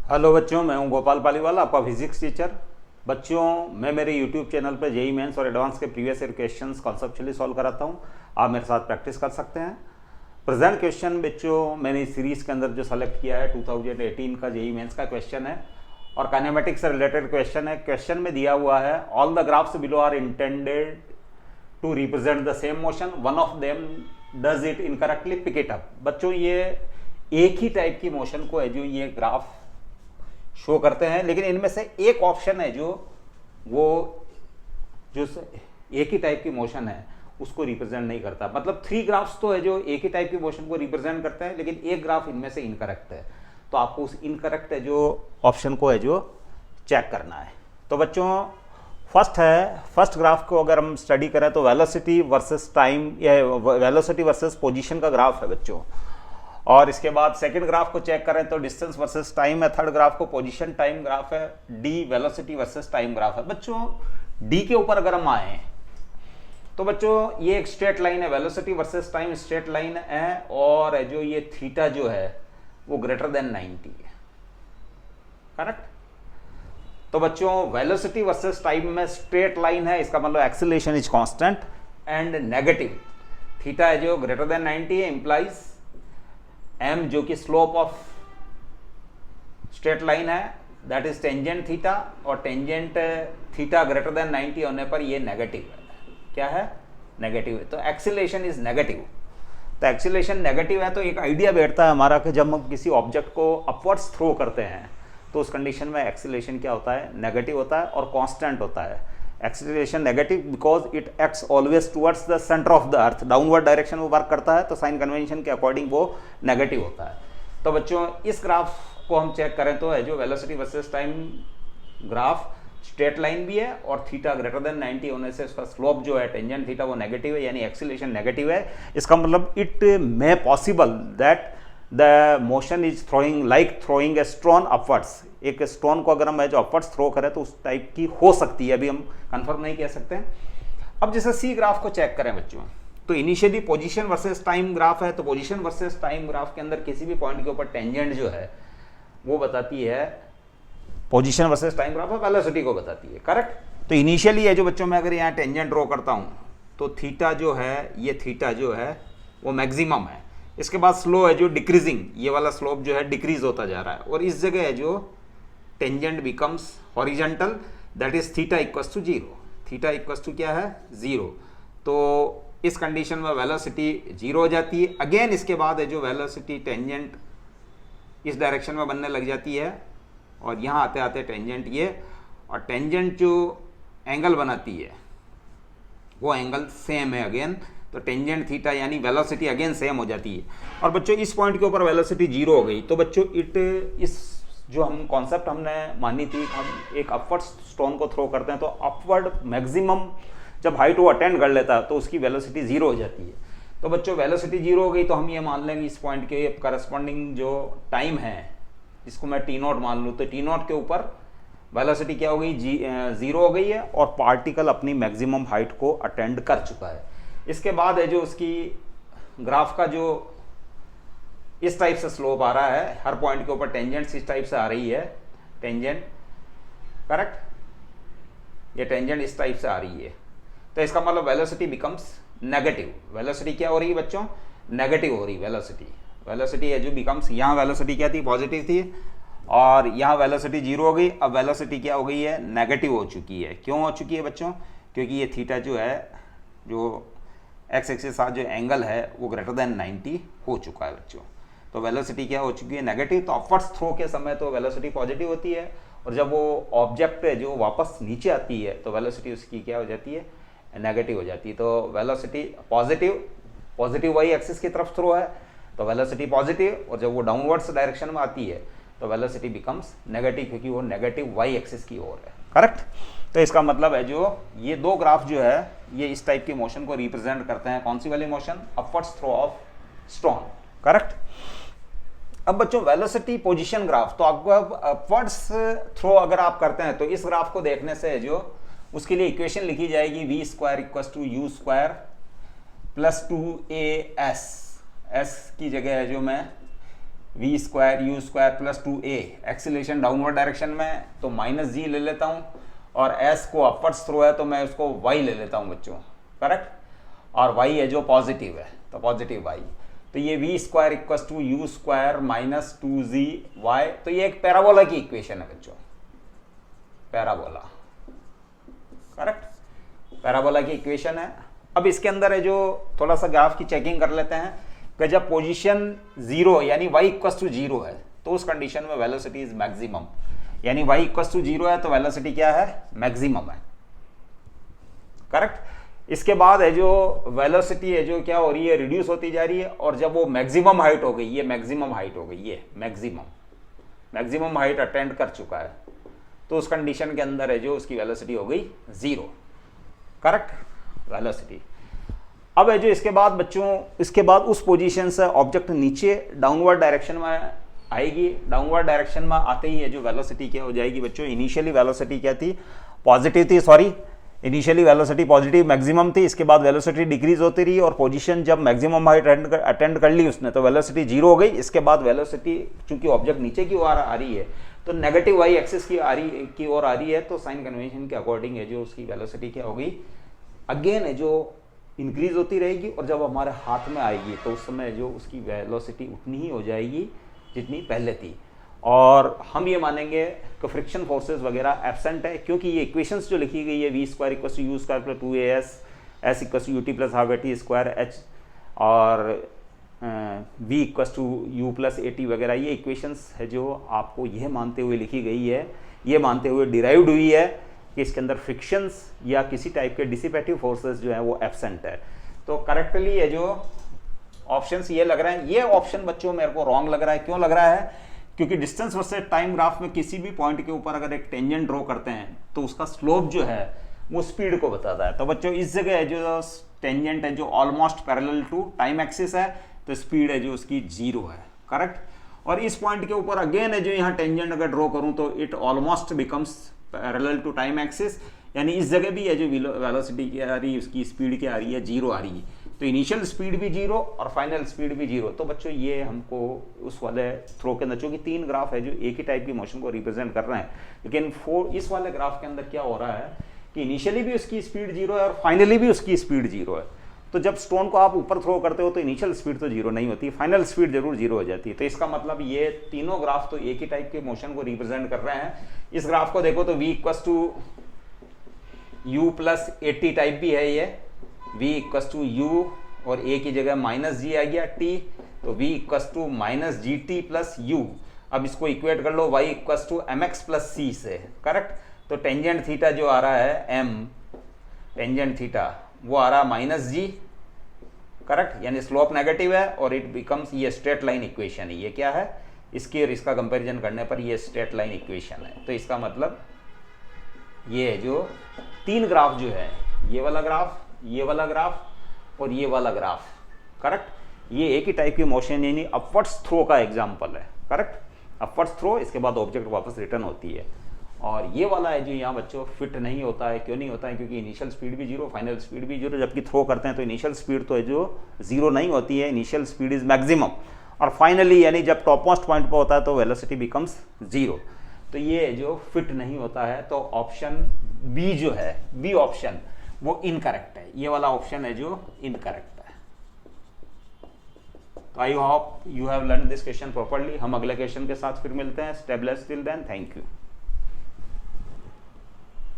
Hello बच्चों, मैं हूं गोपाल पालीवाला, आपका फिजिक्स टीचर। बच्चों, मैं मेरे यूट्यूब चैनल पर जेईई मेंस और एडवांस के previous year questions conceptually solve कराता हूं। आप मेरे साथ प्रैक्टिस कर सकते हैं। प्रेजेंट क्वेश्चन बच्चों मैंने इस सीरीज़ के अंदर जो सेलेक्ट किया है 2018 का जेईई मेंस का क्वेश्चन है और काइनेमेटिक्स से रिलेटेड क्वेश्चन है। क्वेश्चन में दिया हुआ है all the graphs below are intended to represent the same motion, one of them does it incorrectly, pick it up. बच्चों, ये एक ही टाइप की मोशन को है जो ये ग्राफ शो करते हैं, लेकिन इनमें से एक ऑप्शन है जो एक ही टाइप की मोशन है उसको रिप्रेजेंट नहीं करता। मतलब 3 ग्राफ्स तो है जो एक ही टाइप की मोशन को रिप्रेजेंट करते हैं, लेकिन एक ग्राफ इनमें से इनकरेक्ट है। तो आपको उस इनकरेक्ट है जो ऑप्शन को है जो चेक करना है। तो बच्चों, फर्स्ट ग्राफ को अगर हम स्टडी करें तो वेलोसिटी वर्सेस टाइम या वेलोसिटी वर्सेस पोजीशन का ग्राफ है बच्चों। और इसके बाद सेकंड ग्राफ को चेक करें तो डिस्टेंस वर्सेस टाइम है। थर्ड ग्राफ को पोजीशन टाइम ग्राफ है। D velocity versus time graph है। बच्चों, डी के ऊपर अगर हम आए तो बच्चों ये एक स्ट्रेट लाइन है, velocity versus time straight line है, और जो ये थीटा जो है वो ग्रेटर देन 90 है। करेक्ट। तो बच्चों, वेलोसिटी वर्सेस टाइम में स्ट्रेट लाइन है, इसका मतलब acceleration is constant and negative. Theta है जो ग्रेटर देन 90 है, इंप्लाइज m जो कि स्लोप ऑफ स्ट्रेट लाइन है, दैट इज टेंजेंट थीटा, और टेंजेंट थीटा ग्रेटर देन 90 होने पर ये नेगेटिव है। क्या है? नेगेटिव है। तो एक्सीलरेशन इज नेगेटिव। तो एक्सीलरेशन नेगेटिव है तो एक आइडिया बैठता है हमारा कि जब हम किसी ऑब्जेक्ट को अपवर्ड्स थ्रो करते हैं तो उस कंडीशन में एक्सीलरेशन क्या होता है? नेगेटिव होता है और कांस्टेंट होता है। Acceleration negative because it acts always towards the centre of the earth, downward direction में वर्क करता है, तो साइन कन्वेंशन के अकॉर्डिंग वो नेगेटिव होता है। तो बच्चों, इस ग्राफ को हम चेक करें तो है जो velocity versus time graph straight line भी है और थीटा ग्रेटर देन 90 होने से उसका स्लोप जो है टेंजेंट थीटा वो नेगेटिव है, यानी एक्सीलरेशन नेगेटिव है। इसका मतलब it may possible that the motion is throwing a stone upwards. एक स्टोन को अगर हम जो अपवर्ड्स थ्रो करें तो उस टाइप की हो सकती है, अभी हम कंफर्म नहीं कह सकते। अब जैसे सी ग्राफ को चेक करें बच्चों, तो initially position versus time graph है, तो पोजीशन वर्सेस टाइम ग्राफ के अंदर किसी भी पॉइंट के ऊपर टेंजेंट जो है वो बताती है, position versus time graph velocity को बताती है। करेक्ट। तो इनिशियली है जो बच्चों, मैं अगर यहाँ टेंजेंट ड्रॉ करता हूँ तो थीटा जो है, ये थीटा जो है वो मैक्सिमम है। इसके बाद स्लो है जो डिक्रीजिंग, ये वाला स्लोप जो है डिक्रीज होता जा रहा है, और इस जगह है जो tangent becomes horizontal, that is theta equals to 0। Theta equals to क्या है? 0। तो इस कंडीशन में वेलोसिटी 0 हो जाती है। अगेन इसके बाद है जो वेलोसिटी टेंजेंट इस डायरेक्शन में बनने लग जाती है, और यहाँ आते आते टेंजेंट ये, और टेंजेंट जो एंगल बनाती है वो एंगल सेम है अगेन, तो टेंजेंट थीटा यानी वेलोसिटी अगेन सेम हो जाती है। और बच्चों, इस पॉइंट के ऊपर वेलोसिटी 0 हो गई तो बच्चों इस जो हम कॉन्सेप्ट हमने मानी थी, हम एक अपवर्ड स्टोन को थ्रो करते हैं तो अपवर्ड मैक्सिमम जब हाइट वो अटेंड कर लेता है तो उसकी वेलोसिटी 0 हो जाती है। तो बच्चों, वेलोसिटी 0 हो गई तो हम ये मान लेंगे इस पॉइंट के करस्पॉन्डिंग जो टाइम है इसको मैं t0 मान लूँ, तो t0 के ऊपर वेलोसिटी क्या हो गई? 0 हो गई है, और पार्टिकल अपनी मैक्सिमम हाइट को अटेंड कर चुका है। इसके बाद है जो उसकी ग्राफ का जो इस टाइप से स्लोप आ रहा है, हर पॉइंट के ऊपर टेंजेंट इस टाइप से आ रही है, टेंजेंट। करेक्ट। ये टेंजेंट इस टाइप से आ रही है, तो इसका मतलब वेलोसिटी बिकम्स नेगेटिव। वेलोसिटी क्या हो रही है बच्चों? नेगेटिव हो रही है वेलोसिटी। वेलोसिटी है जो बिकम्स, यहाँ वेलोसिटी क्या थी? पॉजिटिव थी, और यहाँ वेलोसिटी 0 हो गई। अब वेलोसिटी क्या हो गई है? नेगेटिव हो चुकी है। क्यों हो चुकी है बच्चों? क्योंकि ये थीटा जो है, जो एक्स एक्सिस के साथ जो एंगल है वो ग्रेटर देन 90 हो चुका है बच्चों। तो वेलोसिटी क्या हो चुकी है? नेगेटिव। तो अपवर्ड्स थ्रो के समय तो वेलोसिटी पॉजिटिव होती है, और जब वो ऑब्जेक्ट है जो वापस नीचे आती है तो वेलोसिटी उसकी क्या हो जाती है? नेगेटिव हो जाती है। तो वेलोसिटी पॉजिटिव वाई एक्सिस की तरफ थ्रो है तो वेलोसिटी पॉजिटिव, और जब वो डाउनवर्ड्स डायरेक्शन में आती है तो वेलोसिटी बिकम्स नेगेटिव, क्योंकि वो नेगेटिव वाई एक्सिस की ओर है। करेक्ट। तो इसका मतलब है जो ये 2 ग्राफ जो है ये इस टाइप की मोशन को रिप्रेजेंट करते हैं। कौन सी वाली motion? Upwards throw of stone. Correct. अब बच्चों, वेलोसिटी पोजीशन ग्राफ, तो आपको अब अपवर्ड्स थ्रो अगर आप करते हैं तो इस ग्राफ को देखने से जो उसके लिए इक्वेशन लिखी जाएगी v² equals to u² plus 2as। S की जगह है जो मैं v square u square plus 2a, acceleration downward direction में है तो माइनस जी ले लेता हूँ, और s को अपवर्ड्स थ्रो है तो मैं उसको y ले लेता हूँ बच्चों, करेक्ट। और y है जो पॉजिटिव है तो पॉजिटिव y, तो ये v square equal to you square minus 2zy, तो ये एक पैराबोला की इक्वेशन है बच्चों, पैराबोला, करेक्ट, पैराबोला की इक्वेशन है। अब इसके अंदर है जो थोड़ा सा ग्राफ की चेकिंग कर लेते हैं कि जब पोजीशन 0 यानी y इक्वल टू 0 है तो उस कंडीशन में वेलोसिटी इज मैक्सिमम, यानी y इक्वल टू 0 है तो वेलोसिटी क्या है, मैक्सिमम है, करेक्ट। इसके बाद है जो वेलोसिटी है जो क्या हो रही है, रिड्यूस होती जा रही है, और जब वो मैक्सिमम हाइट हो गई, ये मैक्सिमम हाइट हो गई, ये मैक्सिमम हाइट अटेंड कर चुका है, तो उस कंडीशन के अंदर है जो उसकी वेलोसिटी हो गई 0, करेक्ट, वेलोसिटी। अब है जो इसके बाद बच्चों, इसके बाद उस पोजीशन से ऑब्जेक्ट नीचे डाउनवर्ड डायरेक्शन में आएगी, डाउनवर्ड डायरेक्शन में आते ही है जो वेलोसिटी क्या हो जाएगी बच्चों, इनिशियली वेलोसिटी क्या थी, पॉजिटिव थी, sorry, initially velocity positive maximum थी, इसके बाद वेलोसिटी डिक्रीज होती रही, और पोजीशन जब मैक्सिमम हाइट अटेंड कर ली उसने तो वेलोसिटी 0 हो गई। इसके बाद वेलोसिटी चूंकि ऑब्जेक्ट नीचे की ओर आ रही है तो नेगेटिव y एक्सिस की ओर आ रही है, तो साइन कन्वेंशन के अकॉर्डिंग है जो उसकी वेलोसिटी क्या हो गई, अगेन है जो इंक्रीज होती रहेगी, और जब हमारे हाथ में आएगी तो उस समय जो उसकी वेलोसिटी उतनी ही हो जाएगी जितनी पहले थी। और हम ये मानेंगे कि फ्रिक्शन फोर्सेस वगैरह एब्सेंट है, क्योंकि ये इक्वेशंस जो लिखी गई है V square equal to you square plus 2as, S equal to U T plus half A T square H, और V equal to you plus A T वगैरह, ये इक्वेशंस है जो आपको यह मानते हुए लिखी गई है, ये मानते हुए डिराइव्ड हुई है कि इसके अंदर फ्रिक्शंस या किसी टाइप के डिसिपेटिव फोर्सेस जो है वो एब्सेंट है। तो करेक्टली है जो ऑप्शंस ये लग रहे हैं, ये ऑप्शन बच्चों मेरे को रॉन्ग लग रहा है। क्यों लग रहा है, क्योंकि डिस्टेंस वर्सेस टाइम ग्राफ में किसी भी पॉइंट के ऊपर अगर एक टेंजेंट ड्रॉ करते हैं तो उसका स्लोप जो है वो स्पीड को बताता है। तो बच्चों इस जगह है जो टेंजेंट है जो almost parallel to time axis है, तो स्पीड है जो उसकी 0 है, करेक्ट। और इस पॉइंट के ऊपर अगेन है जो यहाँ टेंजेंट अगर ड्रॉ करूँ तो it almost becomes parallel to time axis, यानी इस जगह भी है जो वेलोसिटी क्या आ रही है, उसकी स्पीड क्या आ रही है, 0 आ रही है। तो इनिशियल स्पीड भी 0 और फाइनल स्पीड भी 0। तो बच्चों ये हमको उस वाले थ्रो के अंदर, चूंकि 3 ग्राफ है जो एक ही टाइप की मोशन को रिप्रेजेंट कर रहे हैं, लेकिन इस वाले ग्राफ के अंदर क्या हो रहा है कि इनिशियली भी उसकी स्पीड 0 है और फाइनली भी उसकी स्पीड 0 है। तो जब स्टोन को आप ऊपर थ्रो करते हो तो इनिशियल स्पीड तो 0 नहीं होती, फाइनल स्पीड जरूर 0 हो जाती है। तो इसका मतलब ये तीनों ग्राफ तो एक ही टाइप के मोशन को रिप्रेजेंट कर रहे हैं। इस ग्राफ को देखो तो v equals to you plus 80 type भी है, ये v इक्वस टू यू और a की जगह माइनस जी आ गया t, तो v equals to minus G T plus U. अब इसको इक्वेट कर लो y equals to M X plus C से, करेक्ट। तो टेंजेंट थीटा जो आ रहा है m, टेंजेंट थीटा वो आ रहा है माइनस जी, करेक्ट, यानी स्लोप नेगेटिव है और इट बिकम्स, ये स्ट्रेट लाइन इक्वेशन है। ये क्या है, इसकी और इसका कंपैरिजन करने पर ये स्ट्रेट लाइन इक्वेशन है। तो इसका मतलब ये जो 3 ग्राफ जो है, ये वाला ग्राफ, ये वाला ग्राफ और ये वाला ग्राफ, करेक्ट, ये एक ही टाइप की मोशन यानी अपवर्ड्स थ्रो का एग्जाम्पल है, करेक्ट। अपवर्ड्स थ्रो, इसके बाद ऑब्जेक्ट वापस रिटर्न होती है। और ये वाला है जो यहाँ बच्चों फिट नहीं होता है। क्यों नहीं होता है, क्योंकि इनिशियल स्पीड भी 0, फाइनल स्पीड भी 0, जबकि थ्रो करते हैं तो इनिशियल स्पीड तो है जो 0 नहीं होती है, इनिशियल स्पीड इज मैक्सिमम, और फाइनली यानी जब टॉप मोस्ट पॉइंट पर होता है तो वेलोसिटी बिकम्स 0। तो ये जो फिट नहीं होता है, तो ऑप्शन बी जो है, बी ऑप्शन वो इनकरेक्ट है, ये वाला ऑप्शन है जो इनकरेक्ट है। तो I hope you have learn this question properly. हम अगले क्वेश्चन के साथ फिर मिलते हैं। Stay blessed till then, thank you.